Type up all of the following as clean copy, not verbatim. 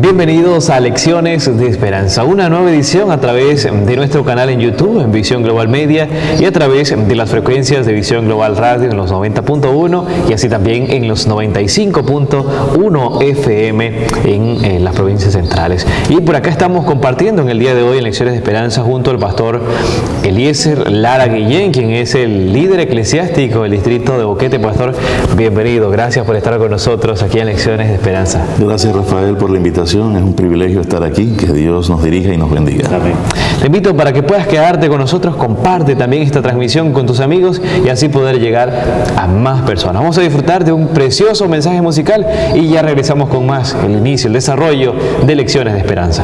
Bienvenidos a Lecciones de Esperanza, una nueva edición a través de nuestro canal en YouTube, en Visión Global Media, y a través de las frecuencias de Visión Global Radio en los 90.1 y así también en los 95.1 FM en las provincias centrales. Y por acá estamos compartiendo en el día de hoy en Lecciones de Esperanza junto al pastor Eliezer Lara Guillén, quien es el líder eclesiástico del distrito de Boquete. Pastor, bienvenido, gracias por estar con nosotros aquí en Lecciones de Esperanza. Gracias, Rafael, por la invitación. Es un privilegio estar aquí, que Dios nos dirija y nos bendiga. Amén. Te invito para que puedas quedarte con nosotros, comparte también esta transmisión con tus amigos y así poder llegar a más personas. Vamos a disfrutar de un precioso mensaje musical y ya regresamos con más, el inicio, el desarrollo de Lecciones de Esperanza.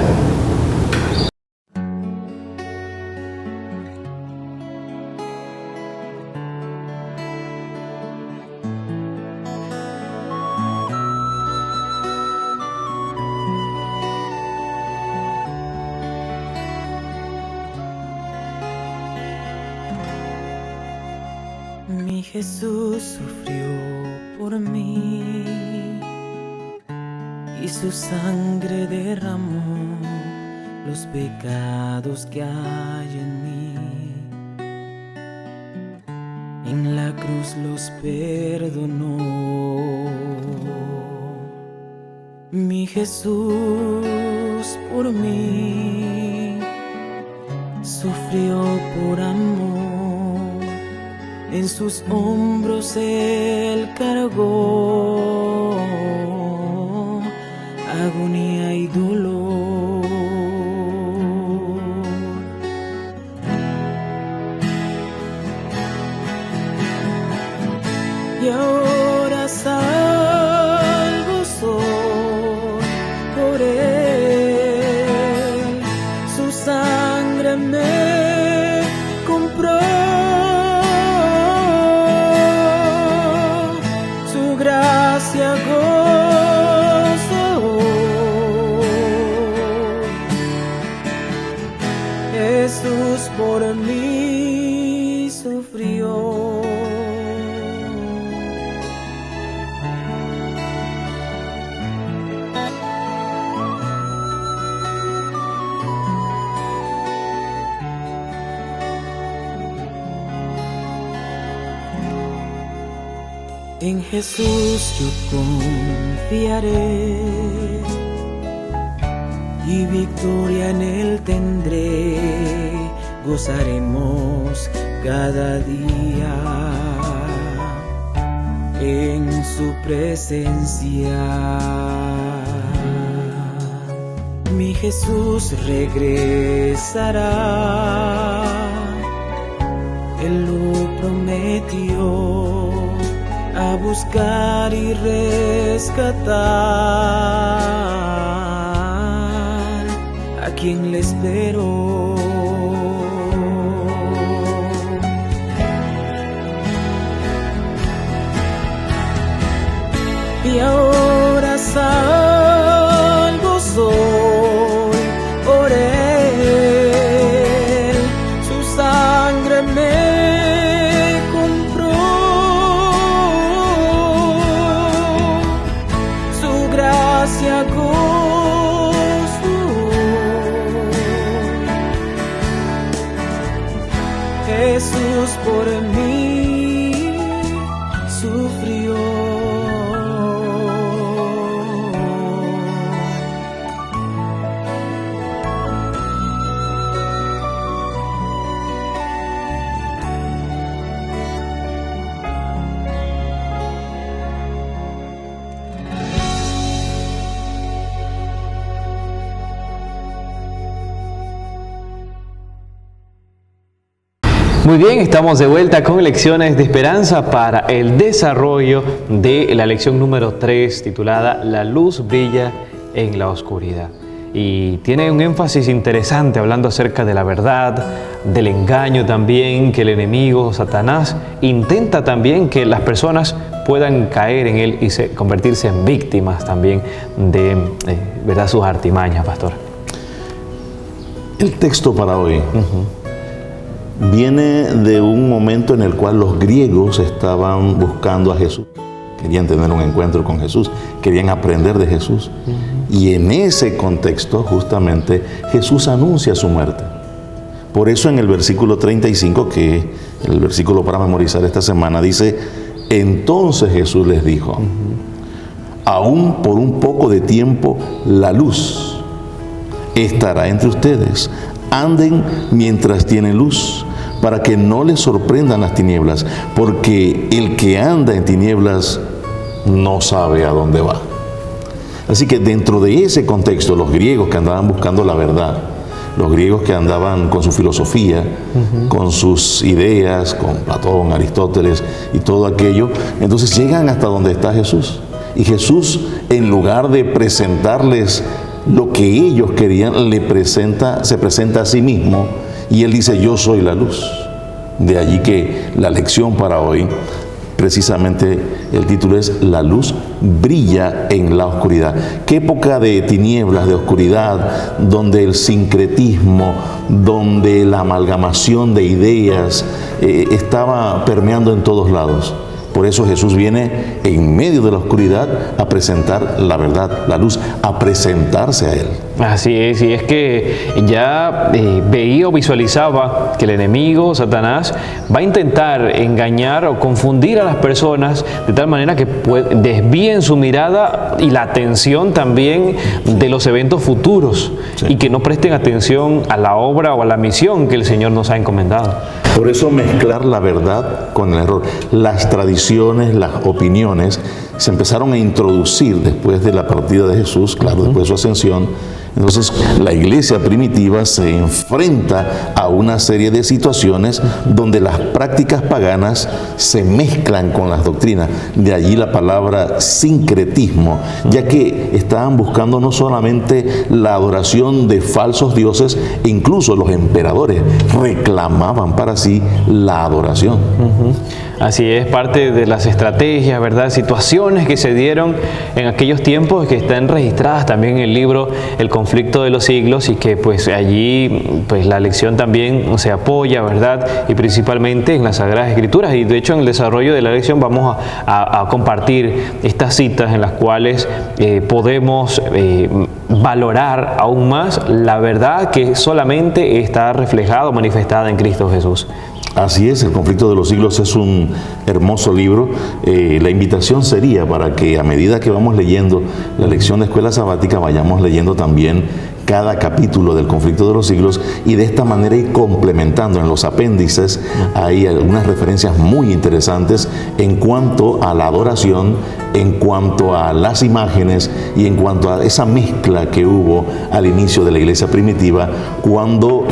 Mi Jesús sufrió por mí y su sangre derramó los pecados que hay en mí. En la cruz los perdonó. Mi Jesús por mí sufrió por amor. En sus hombros Él cargó agonía y dolor. Y ahora salvo soy por Él, su sangre me compró. Jesús por mí sufrió. En Jesús yo confiaré y victoria en Él tendré, gozaremos cada día en su presencia. Mi Jesús regresará, Él lo prometió, a buscar y rescatar a quien le esperó. Y ahora salvo soy por Él, su sangre me compró, su gracia Jesús por mí sufrió. Muy bien, estamos de vuelta con Lecciones de Esperanza para el desarrollo de la lección número 3 titulada La luz brilla en la oscuridad. Y tiene un énfasis interesante hablando acerca de la verdad, del engaño también, que el enemigo, Satanás, intenta también que las personas puedan caer en él y convertirse en víctimas también de ¿verdad? Sus artimañas, pastor. El texto para hoy viene de un momento en el cual los griegos estaban buscando a Jesús querían tener un encuentro con Jesús, querían aprender de Jesús. Y en ese contexto, justamente, Jesús anuncia su muerte. Por eso en el versículo 35, que es el versículo para memorizar esta semana, dice: entonces Jesús les dijo, aún por un poco de tiempo la luz estará entre ustedes. Anden mientras tienen luz, para que no les sorprendan las tinieblas, porque el que anda en tinieblas no sabe a dónde va. Así que dentro de ese contexto, los griegos que andaban buscando la verdad, los griegos que andaban con su filosofía, con sus ideas, con Platón, Aristóteles y todo aquello, entonces llegan hasta donde está Jesús. Y Jesús, en lugar de presentarles lo que ellos querían, se presenta a sí mismo, y Él dice: yo soy la luz. De allí que la lección para hoy, precisamente el título es: la luz brilla en la oscuridad. Qué época de tinieblas, de oscuridad, donde el sincretismo, donde la amalgamación de ideas estaba permeando en todos lados. Por eso Jesús viene en medio de la oscuridad a presentar la verdad, la luz, a presentarse a Él. Así es, y es que ya veía o visualizaba que el enemigo, Satanás, va a intentar engañar o confundir a las personas de tal manera que desvíen su mirada y la atención también de los eventos futuros, y que no presten atención a la obra o a la misión que el Señor nos ha encomendado. Por eso mezclar la verdad con el error. Las tradiciones, las opiniones se empezaron a introducir después de la partida de Jesús, claro, después de su ascensión. Entonces la iglesia primitiva se enfrenta a una serie de situaciones donde las prácticas paganas se mezclan con las doctrinas. De allí la palabra sincretismo, ya que estaban buscando no solamente la adoración de falsos dioses, incluso los emperadores reclamaban para sí la adoración. Así es, parte de las estrategias, ¿verdad? Situaciones que se dieron en aquellos tiempos, que están registradas también en el libro El conflicto de los siglos, y que pues allí pues la lección también se apoya, ¿verdad? Y principalmente en las Sagradas Escrituras. Y de hecho en el desarrollo de la lección vamos a compartir estas citas en las cuales podemos valorar aún más la verdad que solamente está reflejada o manifestada en Cristo Jesús. Así es, El conflicto de los siglos es un hermoso libro. La invitación sería para que a medida que vamos leyendo la lección de escuela sabática, vayamos leyendo también cada capítulo del conflicto de los siglos, y de esta manera ir complementando. En los apéndices hay algunas referencias muy interesantes en cuanto a la adoración, en cuanto a las imágenes y en cuanto a esa mezcla que hubo al inicio de la iglesia primitiva, cuando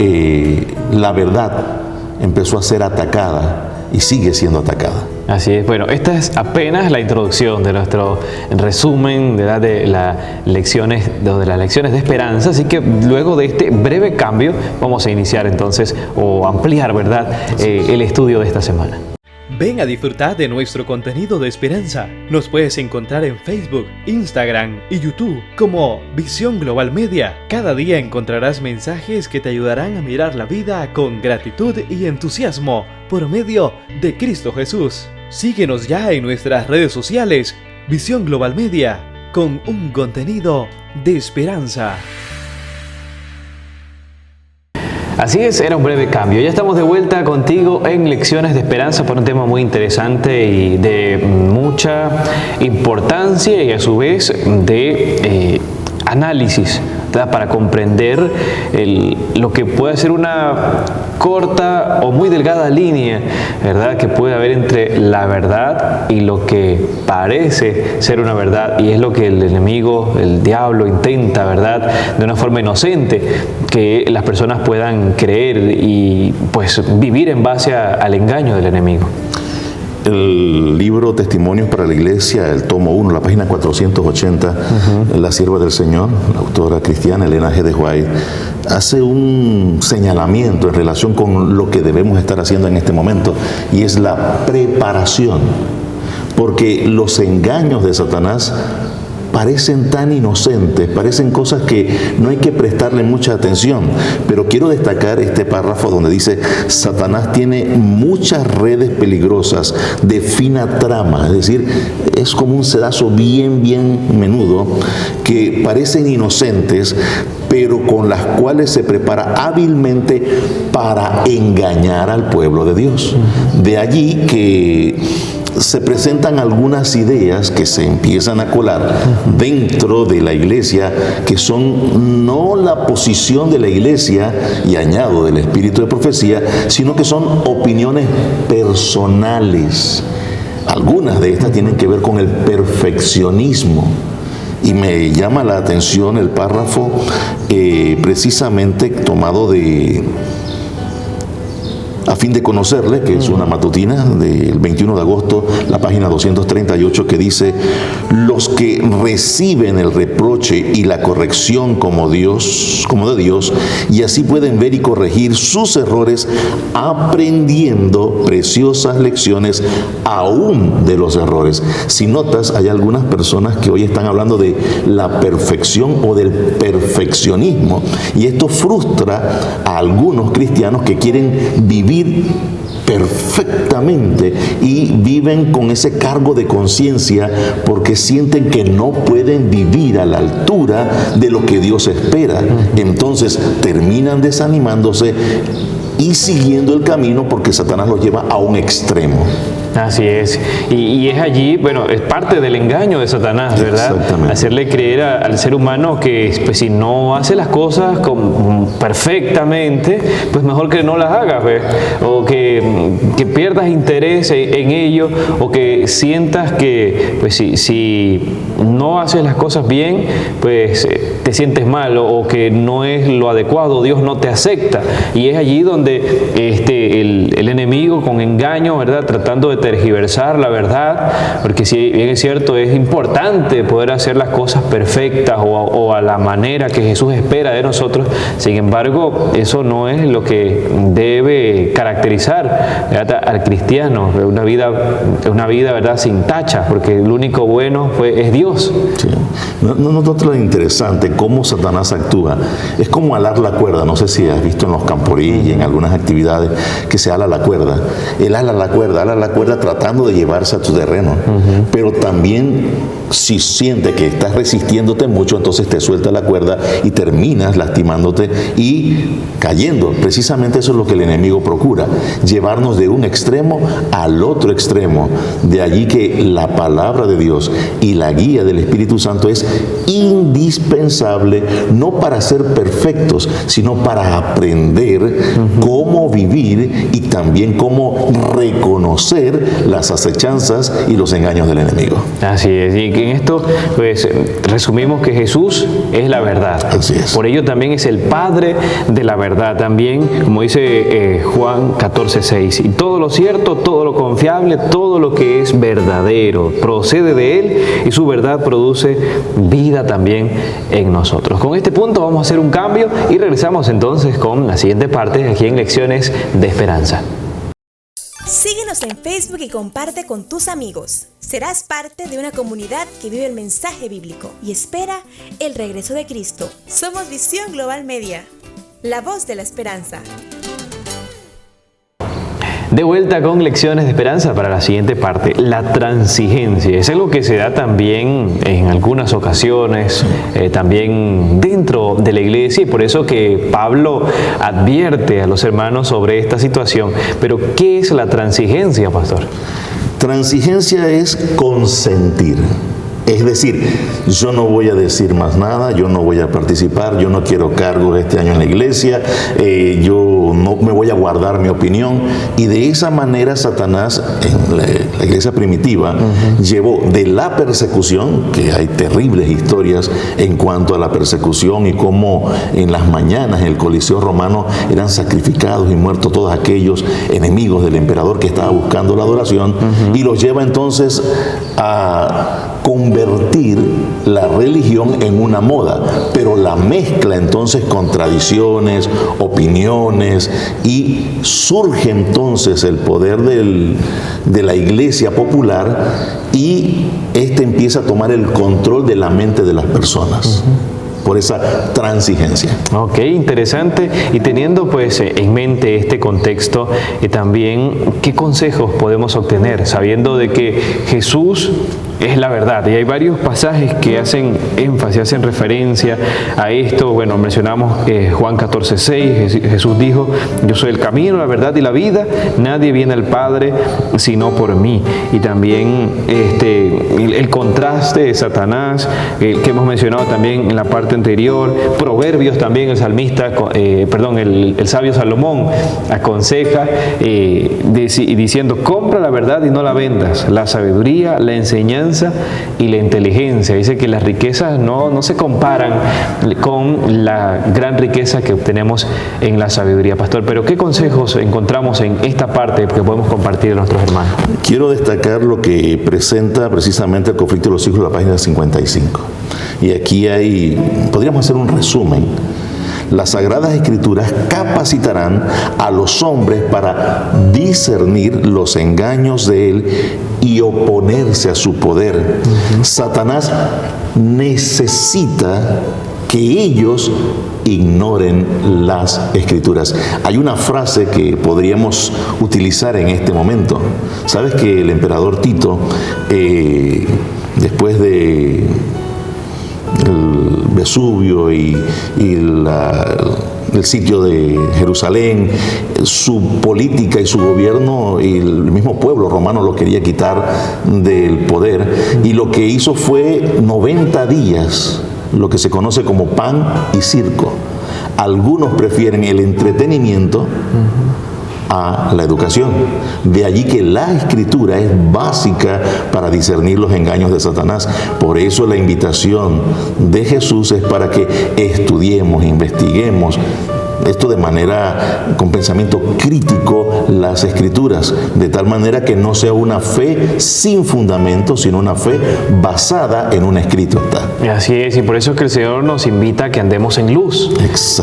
la verdad empezó a ser atacada y sigue siendo atacada. Así es. Bueno, esta es apenas la introducción de nuestro resumen de las lecciones de esperanza. Así que luego de este breve cambio vamos a iniciar entonces o ampliar, ¿verdad?, el estudio de esta semana. Ven a disfrutar de nuestro contenido de esperanza. Nos puedes encontrar en Facebook, Instagram y YouTube como Visión Global Media. Cada día encontrarás mensajes que te ayudarán a mirar la vida con gratitud y entusiasmo por medio de Cristo Jesús. Síguenos ya en nuestras redes sociales, Visión Global Media, con un contenido de esperanza. Así es, era un breve cambio. Ya estamos de vuelta contigo en Lecciones de Esperanza por un tema muy interesante y de mucha importancia, y a su vez de análisis, ¿verdad?, para comprender lo que puede ser una corta o muy delgada línea, ¿verdad?, que puede haber entre la verdad y lo que parece ser una verdad, y es lo que el enemigo, el diablo, intenta, ¿verdad?, de una forma inocente, que las personas puedan creer y pues vivir en base al engaño del enemigo. El libro Testimonios para la Iglesia, el tomo 1, la página 480, la sierva del Señor, la autora cristiana Elena G. de White, hace un señalamiento en relación con lo que debemos estar haciendo en este momento, y es la preparación, porque los engaños de Satanás parecen tan inocentes, parecen cosas que no hay que prestarle mucha atención. Pero quiero destacar este párrafo donde dice: Satanás tiene muchas redes peligrosas de fina trama, es decir, es como un sedazo bien menudo, que parecen inocentes, pero con las cuales se prepara hábilmente para engañar al pueblo de Dios. De allí que se presentan algunas ideas que se empiezan a colar dentro de la iglesia, que son no la posición de la iglesia, y añado del espíritu de profecía, sino que son opiniones personales. Algunas de estas tienen que ver con el perfeccionismo. Y me llama la atención el párrafo precisamente tomado de A fin de conocerle, que es una matutina del 21 de agosto, la página 238, que dice: los que reciben el reproche y la corrección como de Dios, y así pueden ver y corregir sus errores, aprendiendo preciosas lecciones aún de los errores. Si notas, hay algunas personas que hoy están hablando de la perfección o del perfeccionismo, y esto frustra a algunos cristianos que quieren vivir perfectamente y viven con ese cargo de conciencia porque sienten que no pueden vivir a la altura de lo que Dios espera. Entonces terminan desanimándose y siguiendo el camino porque Satanás los lleva a un extremo. Así es. Y es allí, bueno, es parte del engaño de Satanás, ¿verdad? Exactamente. Hacerle creer al ser humano que pues, si no hace las cosas perfectamente, pues mejor que no las hagas, ¿ves? O que pierdas interés en ello, o que sientas que pues, si no haces las cosas bien, pues te sientes mal, o que no es lo adecuado, Dios no te acepta. Y es allí donde el enemigo con engaño, ¿verdad? Tratando de tergiversar la verdad, porque si bien es cierto, es importante poder hacer las cosas perfectas o a la manera que Jesús espera de nosotros. Sin embargo, eso no es lo que debe caracterizar, ¿verdad?, al cristiano, una vida, ¿verdad?, sin tacha, porque el único bueno es Dios. Sí. Notas lo interesante, cómo Satanás actúa. Es como alar la cuerda. No sé si has visto en los camporí y en algunas actividades que se ala la cuerda. Él ala la cuerda tratando de llevarse a tu terreno. Pero también, si siente que estás resistiéndote mucho, entonces te suelta la cuerda y terminas lastimándote y cayendo. Precisamente eso es lo que el enemigo procura, llevarnos de un extremo al otro extremo. De allí que la palabra de Dios y la guía del Espíritu Santo es indispensable, no para ser perfectos, sino para aprender cómo vivir y también cómo reconocer las acechanzas y los engaños del enemigo. Así es, y que en esto pues resumimos que Jesús es la verdad. Así es. Por ello también es el Padre de la verdad. También, como dice Juan 14:6, y todo lo cierto, todo lo confiable, todo lo que es verdadero, procede de Él, y su verdad produce vida también en nosotros. Con este punto vamos a hacer un cambio y regresamos entonces con la siguiente parte aquí en Lecciones de Esperanza. Síguenos en Facebook y comparte con tus amigos. Serás parte de una comunidad que vive el mensaje bíblico y espera el regreso de Cristo. Somos Visión Global Media, la voz de la esperanza. De vuelta con Lecciones de Esperanza para la siguiente parte, la transigencia. Es algo que se da también en algunas ocasiones, también dentro de la iglesia, y por eso que Pablo advierte a los hermanos sobre esta situación. Pero, ¿qué es la transigencia, pastor? Transigencia es consentir. Es decir, yo no voy a decir más nada, yo no voy a participar, yo no quiero cargos este año en la iglesia, yo no me voy a guardar mi opinión. Y de esa manera Satanás, en la iglesia primitiva, llevó de la persecución, que hay terribles historias en cuanto a la persecución y cómo en las mañanas en el Coliseo Romano eran sacrificados y muertos todos aquellos enemigos del emperador que estaba buscando la adoración, y los lleva entonces a convertir la religión en una moda, pero la mezcla entonces con tradiciones, opiniones, y surge entonces el poder de la iglesia popular, y empieza a tomar el control de la mente de las personas. Por esa transigencia. Ok, interesante. Y teniendo pues en mente este contexto, también qué consejos podemos obtener, sabiendo de que Jesús es la verdad. Y hay varios pasajes que hacen énfasis, hacen referencia a esto. Bueno, mencionamos Juan 14:6, Jesús dijo: yo soy el camino, la verdad y la vida, nadie viene al Padre sino por mí. Y también el contraste de Satanás, que hemos mencionado también en la parte anterior. Proverbios también, el salmista, el sabio Salomón aconseja diciendo: compra la verdad y no la vendas, la sabiduría, la enseñanza y la inteligencia. Dice que las riquezas no se comparan con la gran riqueza que obtenemos en la sabiduría. Pastor, pero ¿qué consejos encontramos en esta parte que podemos compartir a nuestros hermanos? Quiero destacar lo que presenta precisamente el conflicto de los hijos de la página 55. Y aquí podríamos hacer un resumen. Las Sagradas Escrituras capacitarán a los hombres para discernir los engaños de él y oponerse a su poder. Satanás necesita que ellos ignoren las Escrituras. Hay una frase que podríamos utilizar en este momento. ¿Sabes que el emperador Tito, después de el Vesubio y el sitio de Jerusalén, su política y su gobierno, y el mismo pueblo romano lo quería quitar del poder, y lo que hizo fue 90 días, lo que se conoce como pan y circo? Algunos prefieren el entretenimiento a la educación. De allí que la Escritura es básica para discernir los engaños de Satanás. Por eso la invitación de Jesús es para que estudiemos, investiguemos esto de manera, con pensamiento crítico, las Escrituras, de tal manera que no sea una fe sin fundamento, sino una fe basada en un escrito. Así es, y por eso es que el Señor nos invita a que andemos en luz.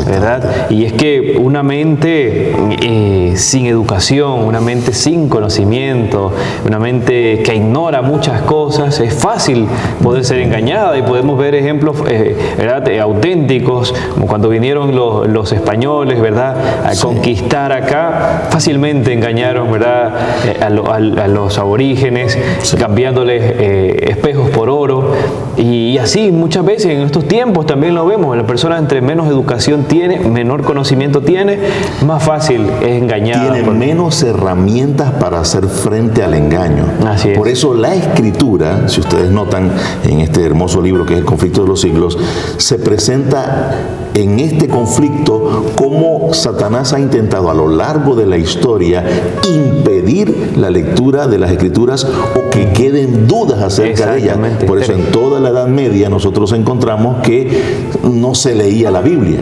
¿Verdad? Y es que una mente sin educación, una mente sin conocimiento, una mente que ignora muchas cosas, es fácil poder ser engañada, y podemos ver ejemplos auténticos, como cuando vinieron los españoles, ¿verdad?, a conquistar acá. Fácilmente engañaron, ¿verdad?, a los aborígenes, cambiándoles espejos por oro. Y así muchas veces en estos tiempos también lo vemos. La persona entre menos educación tiene, menor conocimiento tiene, más fácil es engañar. Tiene menos herramientas para hacer frente al engaño. Así es. Por eso la Escritura, si ustedes notan en este hermoso libro que es El Conflicto de los Siglos, se presenta en este conflicto cómo Satanás ha intentado a lo largo de la historia impedir la lectura de las Escrituras o que queden dudas acerca de ellas. Por eso en toda la Edad Media nosotros encontramos que no se leía la Biblia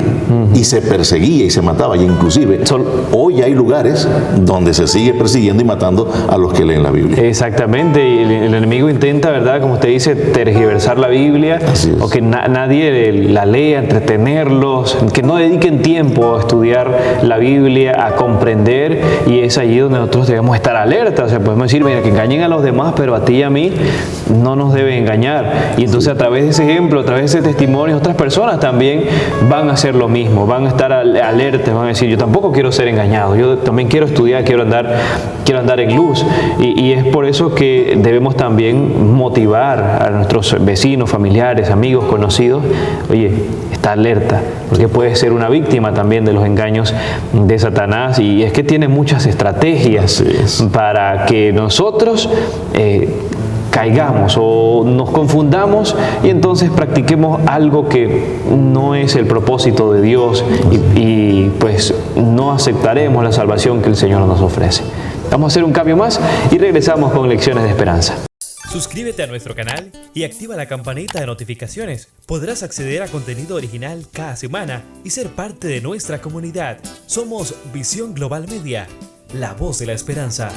y se perseguía y se mataba. Y inclusive hoy hay lugares donde se sigue persiguiendo y matando a los que leen la Biblia. Exactamente, y el enemigo intenta, ¿verdad?, como usted dice, tergiversar la Biblia, o que nadie la lea, entretenerlos, que no dediquen tiempo a estudiar la Biblia, a comprender, y es allí donde nosotros debemos estar alerta. O sea, podemos decir, mira, que engañen a los demás, pero a ti y a mí no nos deben engañar. Y entonces a través de ese ejemplo, a través de ese testimonio, otras personas también van a hacer lo mismo, van a estar alertas, van a decir, yo tampoco quiero ser engañado, yo también quiero estudiar, quiero andar en luz. Y es por eso que debemos también motivar a nuestros vecinos, familiares, amigos, conocidos. Oye, está alerta, porque puede ser una víctima también de los engaños de Satanás, y es que tiene muchas estrategias para que nosotros caigamos o nos confundamos y entonces practiquemos algo que no es el propósito de Dios, y pues no aceptaremos la salvación que el Señor nos ofrece. Vamos a hacer un cambio más y regresamos con Lecciones de Esperanza. Suscríbete a nuestro canal y activa la campanita de notificaciones. Podrás acceder a contenido original cada semana y ser parte de nuestra comunidad. Somos Visión Global Media, la voz de la esperanza.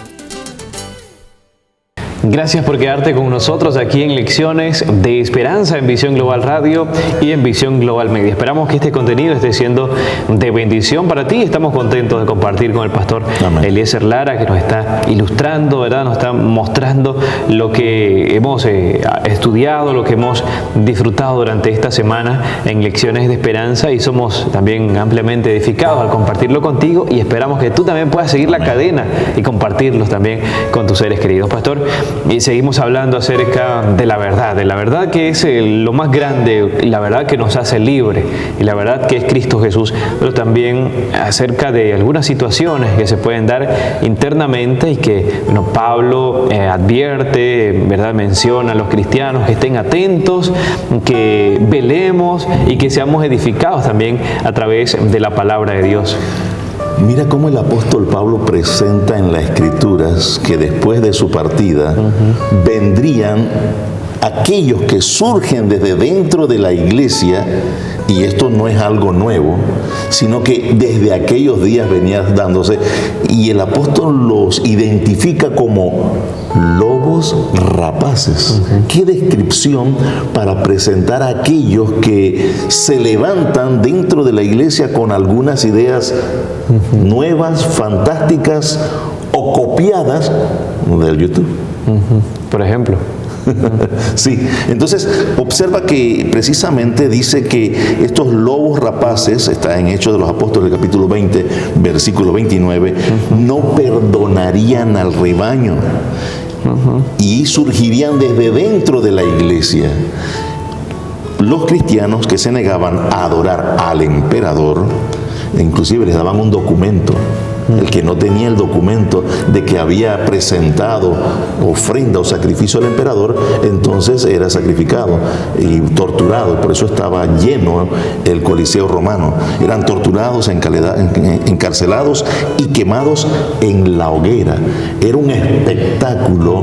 Gracias por quedarte con nosotros aquí en Lecciones de Esperanza en Visión Global Radio y en Visión Global Media. Esperamos que este contenido esté siendo de bendición para ti. Estamos contentos de compartir con el pastor Eliezer Lara, que nos está ilustrando, ¿verdad? Nos está mostrando lo que hemos estudiado, lo que hemos disfrutado durante esta semana en Lecciones de Esperanza, y somos también ampliamente edificados al compartirlo contigo, y esperamos que tú también puedas seguir la cadena y compartirlos también con tus seres queridos. Pastor, y seguimos hablando acerca de la verdad que es lo más grande, la verdad que nos hace libre, y la verdad que es Cristo Jesús, pero también acerca de algunas situaciones que se pueden dar internamente y que Pablo advierte, ¿verdad? Menciona a los cristianos que estén atentos, que velemos y que seamos edificados también a través de la palabra de Dios. Mira cómo el apóstol Pablo presenta en las Escrituras que después de su partida vendrían aquellos que surgen desde dentro de la iglesia, y esto no es algo nuevo, sino que desde aquellos días venía dándose, y el apóstol los identifica como lobos rapaces. Qué descripción para presentar a aquellos que se levantan dentro de la iglesia con algunas ideas nuevas, fantásticas o copiadas del YouTube. Por ejemplo. Sí, entonces observa que precisamente dice que estos lobos rapaces, está en Hechos de los Apóstoles, capítulo 20, versículo 29, no perdonarían al rebaño y surgirían desde dentro de la iglesia. Los cristianos que se negaban a adorar al emperador, inclusive les daban un documento. El que no tenía el documento de que había presentado ofrenda o sacrificio al emperador, entonces era sacrificado y torturado. Por eso estaba lleno el Coliseo romano. Eran torturados, encarcelados y quemados en la hoguera. Era un espectáculo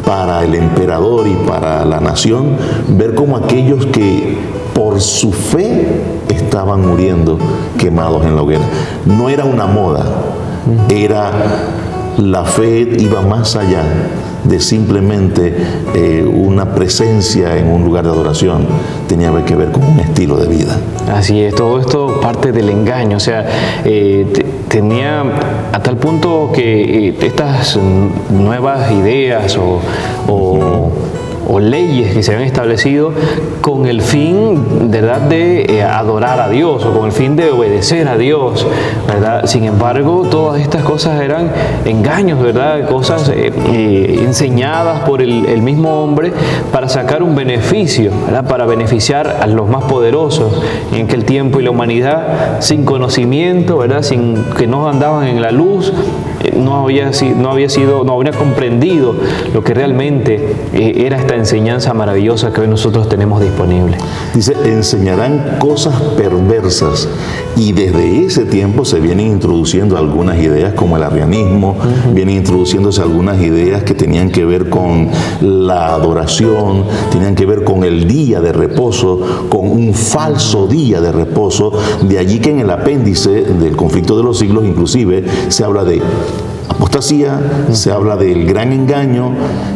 para el emperador y para la nación ver cómo aquellos que por su fe estaban muriendo quemados en la hoguera. No era una moda, era la fe, iba más allá de simplemente una presencia en un lugar de adoración, tenía que ver con un estilo de vida. Así es, todo esto parte del engaño, o sea, tenía a tal punto que estas nuevas ideas o leyes que se habían establecido con el fin, ¿verdad?, de adorar a Dios, o con el fin de obedecer a Dios, ¿verdad? Sin embargo, todas estas cosas eran engaños, ¿verdad? Cosas enseñadas por el mismo hombre para sacar un beneficio, ¿verdad? Para beneficiar a los más poderosos en aquel tiempo, y la humanidad sin conocimiento, ¿verdad?, sin que no andaban en la luz, no habría comprendido lo que realmente era esta enseñanza maravillosa que hoy nosotros tenemos disponible. Dice, enseñarán cosas perversas, y desde ese tiempo se vienen introduciendo algunas ideas como el arrianismo, vienen introduciéndose algunas ideas que tenían que ver con la adoración, tenían que ver con el día de reposo, con un falso día de reposo. De allí que en el apéndice del conflicto de los siglos inclusive se habla de apostasía, se habla del gran engaño,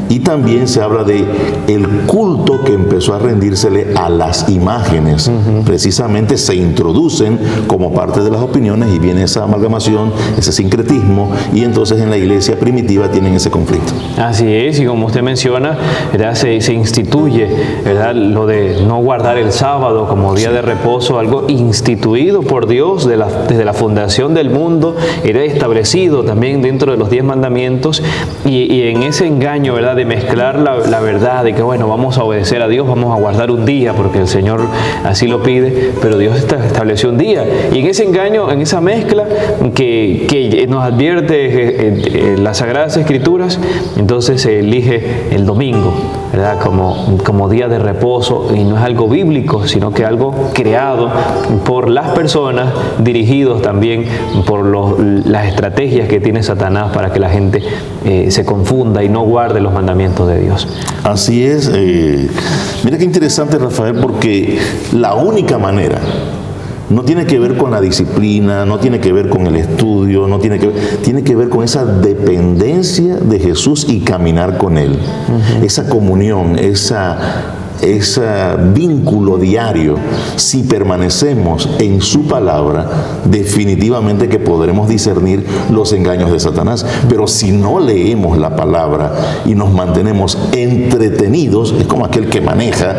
y también se habla de el culto que empezó a rendírsele a las imágenes. Precisamente se introducen como parte de las opiniones, y viene esa amalgamación, ese sincretismo, y entonces en la iglesia primitiva tienen ese conflicto. Así es, y como usted menciona, ¿verdad?, se instituye, ¿verdad?, lo de no guardar el sábado como día de reposo, algo instituido por Dios desde la fundación del mundo, era establecido también dentro de los 10 mandamientos, y en ese engaño, ¿verdad?, de mezclar la verdad de que, bueno, vamos a obedecer a Dios, vamos a guardar un día porque el Señor así lo pide, pero Dios estableció un día, y en ese engaño, en esa mezcla que nos advierte las Sagradas Escrituras, entonces se elige el domingo, ¿verdad?, como día de reposo, y no es algo bíblico, sino que algo creado por las personas, dirigidos también por las estrategias que tiene Satanás para que la gente se confunda y no guarde los mandamientos de Dios. Así es. Mira qué interesante, Rafael, porque la única manera no tiene que ver con la disciplina, no tiene que ver con el estudio, tiene que ver con esa dependencia de Jesús y caminar con Él. Esa comunión, ese vínculo diario. Si permanecemos en su palabra, definitivamente que podremos discernir los engaños de Satanás. Pero si no leemos la palabra y nos mantenemos entretenidos, es como aquel que maneja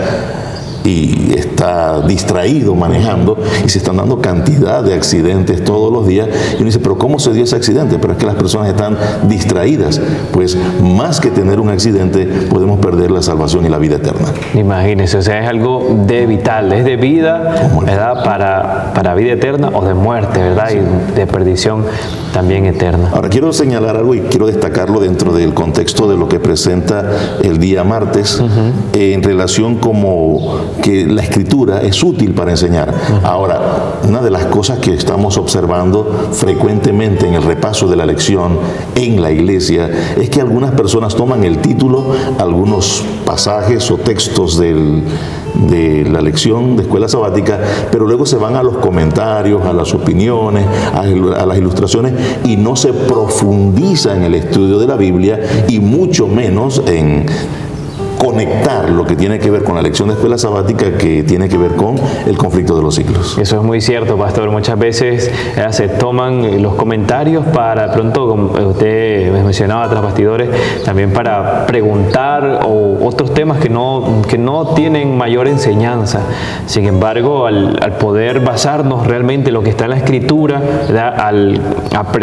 y está distraído manejando, y se están dando cantidad de accidentes todos los días, y uno dice, pero ¿cómo se dio ese accidente? Pero es que las personas están distraídas. Pues más que tener un accidente, podemos perder la salvación y la vida eterna. Imagínense, o sea, es algo de vital, es de vida, ¿verdad? Para vida eterna, o de muerte, ¿verdad? Sí. Y de perdición también eterna. Ahora quiero señalar algo y quiero destacarlo dentro del contexto de lo que presenta el día martes, en relación como que la escritura es útil para enseñar. Ahora, una de las cosas que estamos observando frecuentemente en el repaso de la lección en la iglesia es que algunas personas toman el título, algunos pasajes o textos de la lección de escuela sabática, pero luego se van a los comentarios, a las opiniones, a las ilustraciones, y no se profundiza en el estudio de la Biblia, y mucho menos en conectar lo que tiene que ver con la lección de escuela sabática, que tiene que ver con el conflicto de los siglos. Eso es muy cierto, pastor. Muchas veces se toman los comentarios para, pronto, como usted mencionaba tras bastidores, también para preguntar o otros temas que no tienen mayor enseñanza. Sin embargo, al poder basarnos realmente en lo que está en la Escritura, ¿verdad? Al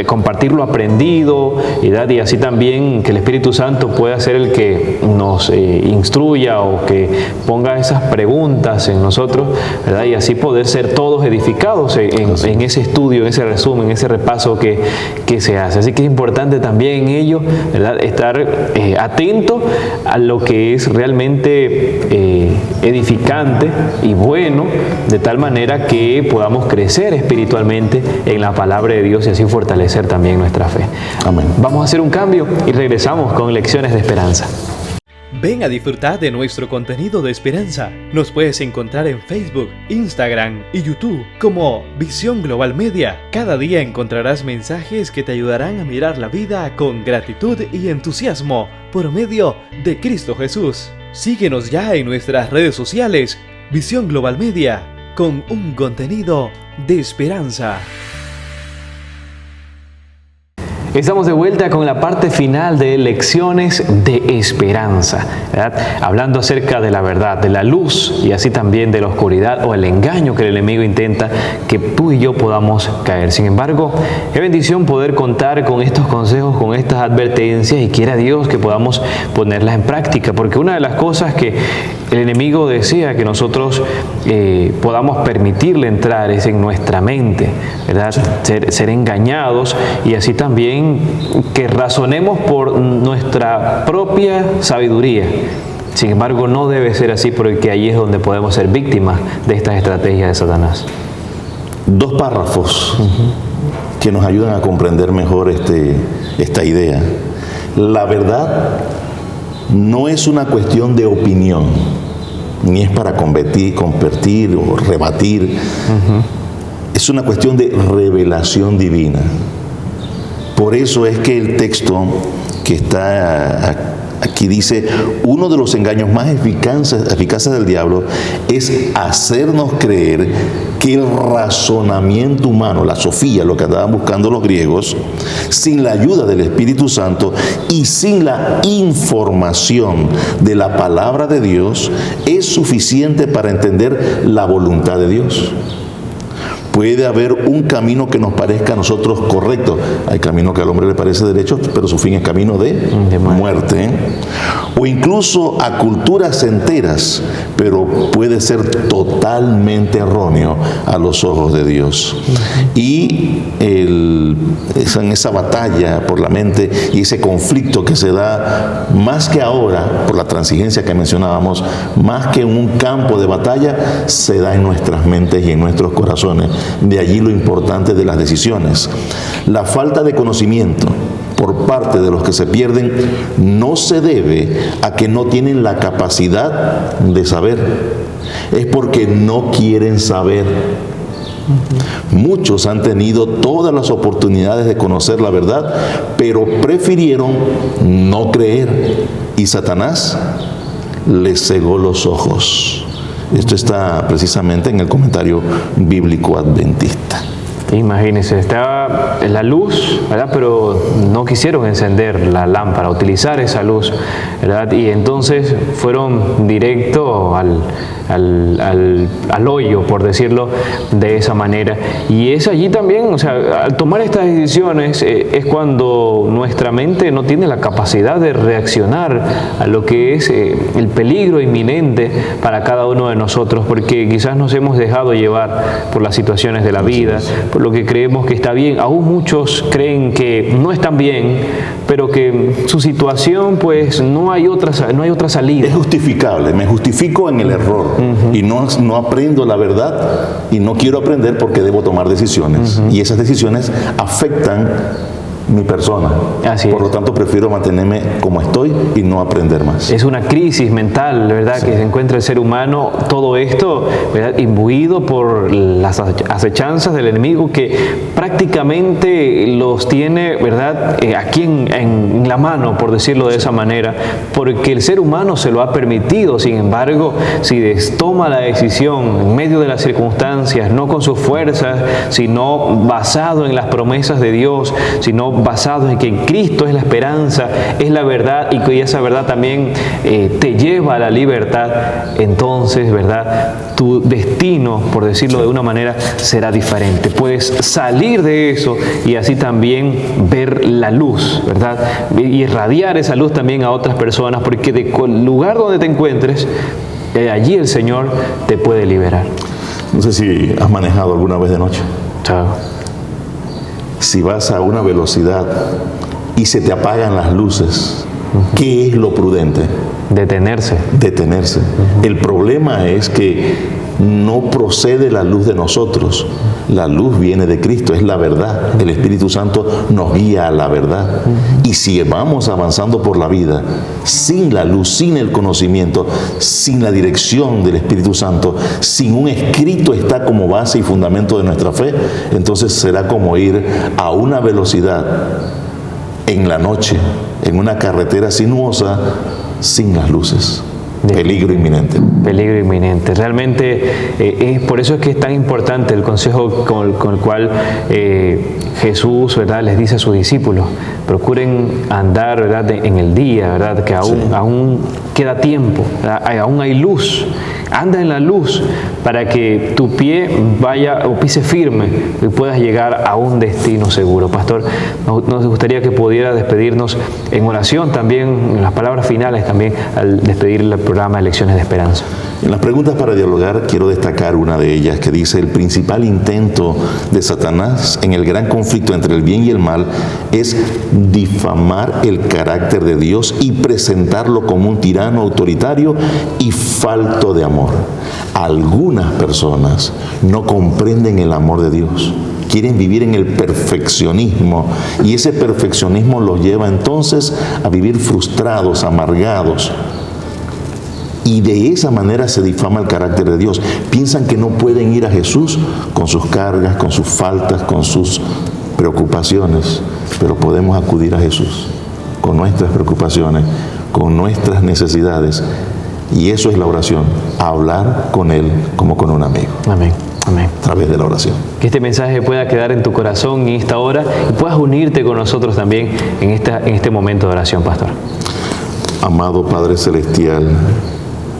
compartir lo aprendido, ¿verdad? Y así también que el Espíritu Santo pueda ser el que nos instruya o que ponga esas preguntas en nosotros, ¿verdad? Y así poder ser todos edificados en ese estudio, en ese resumen, en ese repaso que se hace. Así que es importante también en ello, ¿verdad? Estar atento a lo que es realmente edificante y bueno, de tal manera que podamos crecer espiritualmente en la palabra de Dios y así fortalecer también nuestra fe. Amén. Vamos a hacer un cambio y regresamos con Lecciones de Esperanza. Ven a disfrutar de nuestro contenido de esperanza. Nos puedes encontrar en Facebook, Instagram y YouTube como Visión Global Media. Cada día encontrarás mensajes que te ayudarán a mirar la vida con gratitud y entusiasmo por medio de Cristo Jesús. Síguenos ya en nuestras redes sociales, Visión Global Media, con un contenido de esperanza. Estamos de vuelta con la parte final de Lecciones de Esperanza, ¿verdad? Hablando acerca de la verdad, de la luz y así también de la oscuridad o el engaño que el enemigo intenta que tú y yo podamos caer. Sin embargo, qué bendición poder contar con estos consejos, con estas advertencias, y quiera Dios que podamos ponerlas en práctica, porque una de las cosas que el enemigo desea que nosotros podamos permitirle entrar es en nuestra mente, ¿verdad? Ser engañados, y así también que razonemos por nuestra propia sabiduría. Sin embargo, no debe ser así, porque ahí es donde podemos ser víctimas de estas estrategias de Satanás. Dos párrafos que nos ayudan a comprender mejor esta idea. La verdad no es una cuestión de opinión, ni es para competir o rebatir. Es una cuestión de revelación divina. Por eso es que el texto que está aquí dice, uno de los engaños más eficaces del diablo es hacernos creer que el razonamiento humano, la sofía, lo que andaban buscando los griegos, sin la ayuda del Espíritu Santo y sin la información de la palabra de Dios, es suficiente para entender la voluntad de Dios. Puede haber un camino que nos parezca a nosotros correcto. Hay camino que al hombre le parece derecho, pero su fin es camino de muerte. O incluso a culturas enteras, pero puede ser totalmente erróneo a los ojos de Dios. Y en esa batalla por la mente y ese conflicto que se da, más que ahora, por la transigencia que mencionábamos, más que en un campo de batalla, se da en nuestras mentes y en nuestros corazones. De allí lo importante de las decisiones. La falta de conocimiento por parte de los que se pierden no se debe a que no tienen la capacidad de saber. Es porque no quieren saber. Muchos han tenido todas las oportunidades de conocer la verdad, pero prefirieron no creer. Y Satanás les cegó los ojos. Esto está precisamente en el comentario bíblico adventista. Imagínense, estaba la luz, ¿verdad? Pero no quisieron encender la lámpara, utilizar esa luz, ¿verdad? Y entonces fueron directo al hoyo, por decirlo de esa manera. Y es allí también, o sea, al tomar estas decisiones es cuando nuestra mente no tiene la capacidad de reaccionar a lo que es el peligro inminente para cada uno de nosotros, porque quizás nos hemos dejado llevar por las situaciones de la vida, por lo que creemos que está bien. Aún muchos creen que no están bien, pero que su situación, pues no hay otra salida. Es justificable, me justifico en el error y no aprendo la verdad y no quiero aprender porque debo tomar decisiones y esas decisiones afectan mi persona. Así Por lo tanto, prefiero mantenerme como estoy y no aprender más. Es una crisis mental, ¿verdad? Sí. Que se encuentra el ser humano, todo esto, ¿verdad? Imbuido por las acechanzas del enemigo que prácticamente los tiene, ¿verdad? Aquí en la mano, por decirlo de esa manera, porque el ser humano se lo ha permitido. Sin embargo, si toma la decisión en medio de las circunstancias, no con sus fuerzas, sino basado en las promesas de Dios, sino basado en que Cristo es la esperanza, es la verdad, y que esa verdad también te lleva a la libertad, entonces, ¿verdad? Tu destino, por decirlo de una manera, será diferente. Puedes salir de eso y así también ver la luz, ¿verdad? Y irradiar esa luz también a otras personas, porque del lugar donde te encuentres, allí el Señor te puede liberar. No sé si has manejado alguna vez de noche. Chao. Si vas a una velocidad y se te apagan las luces, ¿qué es lo prudente? Detenerse. Detenerse. El problema es que no procede la luz de nosotros. La luz viene de Cristo, es la verdad. El Espíritu Santo nos guía a la verdad. Y si vamos avanzando por la vida sin la luz, sin el conocimiento, sin la dirección del Espíritu Santo, sin un escrito está como base y fundamento de nuestra fe, entonces será como ir a una velocidad en la noche, en una carretera sinuosa, sin las luces. Peligro inminente. Peligro inminente. Realmente por eso es que es tan importante el consejo con el cual Jesús, ¿verdad?, les dice a sus discípulos: procuren andar, ¿verdad?, en el día, ¿verdad?, que aún queda tiempo, ¿verdad? Aún hay luz. Anda en la luz para que tu pie vaya o pise firme y puedas llegar a un destino seguro. Pastor, nos gustaría que pudiera despedirnos en oración también, en las palabras finales también, al despedir el programa de Lecciones de Esperanza. En las preguntas para dialogar quiero destacar una de ellas que dice: el principal intento de Satanás en el gran conflicto entre el bien y el mal es difamar el carácter de Dios y presentarlo como un tirano autoritario y falto de amor. Algunas personas no comprenden el amor de Dios. Quieren vivir en el perfeccionismo y ese perfeccionismo los lleva entonces a vivir frustrados, amargados. Y de esa manera se difama el carácter de Dios. Piensan que no pueden ir a Jesús con sus cargas, con sus faltas, con sus preocupaciones, pero podemos acudir a Jesús con nuestras preocupaciones, con nuestras necesidades. Y eso es la oración, hablar con Él como con un amigo. Amén. Amén. A través de la oración. Que este mensaje pueda quedar en tu corazón en esta hora y puedas unirte con nosotros también en este momento de oración, Pastor. Amado Padre Celestial,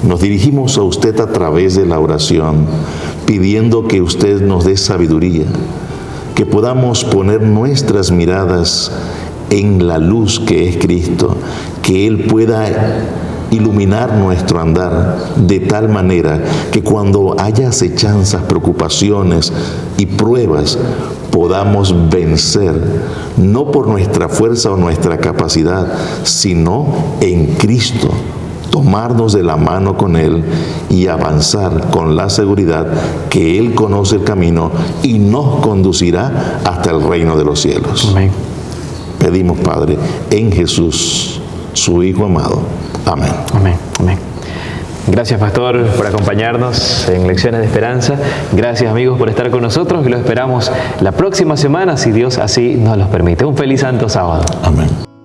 nos dirigimos a usted a través de la oración, pidiendo que usted nos dé sabiduría, que podamos poner nuestras miradas en la luz que es Cristo, que Él pueda iluminar nuestro andar de tal manera que cuando haya acechanzas, preocupaciones y pruebas, podamos vencer, no por nuestra fuerza o nuestra capacidad, sino en Cristo. Tomarnos de la mano con Él y avanzar con la seguridad que Él conoce el camino y nos conducirá hasta el reino de los cielos. Amén. Pedimos, Padre, en Jesús, su Hijo amado. Amén. Amén. Amén. Gracias, pastor, por acompañarnos en Lecciones de Esperanza. Gracias, amigos, por estar con nosotros y los esperamos la próxima semana, si Dios así nos los permite. Un feliz santo sábado. Amén.